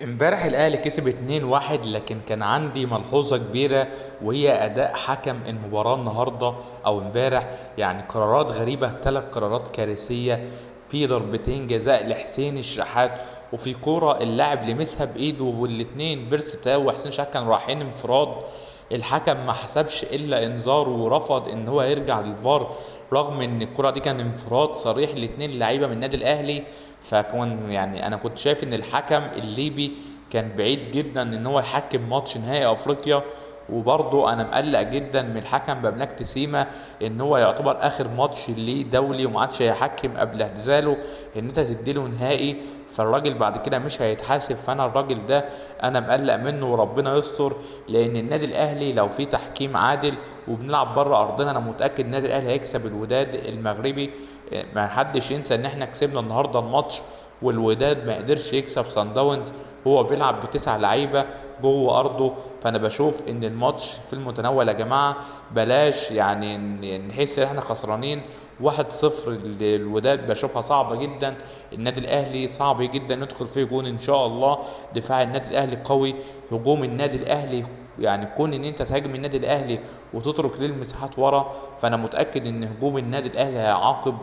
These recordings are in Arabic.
امبارح الاهلي كسب 2-1، لكن كان عندي ملحوظة كبيرة وهي اداء حكم المباراة النهاردة او امبارح. يعني قرارات غريبة، 3 قرارات كارثية. في ضربتين جزاء لحسين الشحات، وفي كورة اللاعب لمسها بايده، والاتنين بيرسي تاو وحسين الشحات كانوا رايحين انفراد. الحكم ما حسبش الا انذار ورفض ان هو يرجع للفار، رغم ان الكرة دي كان انفراد صريح لاتنين لعيبة من النادي الاهلي. فكون يعني انا كنت شايف ان الحكم الليبي كان بعيد جدا ان هو يحكم ماتش نهائي افريقيا. وبرضه انا مقلق جدا من الحكم بملاك تسيما، ان هو يعتبر اخر ماتش ليه دولي وما عادش هيحكم قبل اعتزاله، ان انت تديله نهائي فالراجل بعد كده مش هيتحاسب. فانا الراجل ده انا مقلق منه وربنا يستر، لان النادي الاهلي لو في تحكيم عادل وبنلعب بره ارضنا انا متاكد النادي الاهلي هيكسب الوداد المغربي. ما حدش ينسى ان احنا كسبنا النهارده الماتش، والوداد ما قدرش يكسب سان داونز، هو بيلعب ب9 لعيبه جوه ارضه. فانا بشوف ان الماتش في المتناول يا جماعه، بلاش يعني نحس ان احنا خسرانين 1-0 للوداد. بشوفها صعبه جدا، النادي الاهلي صعب جدا ندخل فيه جون ان شاء الله. دفاع النادي الاهلي قوي، هجوم النادي الاهلي يعني كون ان انت تهاجم النادي الاهلي وتترك ليه المساحات ورا، فانا متاكد ان هجوم النادي الاهلي هيعاقب،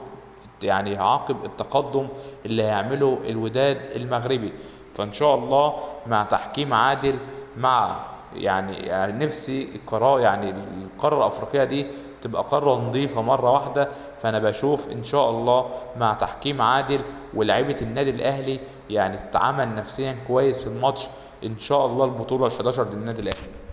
يعني هيعاقب التقدم اللي هيعمله الوداد المغربي. فان شاء الله مع تحكيم عادل، مع يعني نفسي القرار، يعني القاره الافريقيه دي تبقى قاره نظيفه مره واحده. فانا بشوف ان شاء الله مع تحكيم عادل ولاعيبه النادي الاهلي يعني تتعامل نفسيا كويس في الماتش، ان شاء الله البطوله ال11 للنادي الاهلي.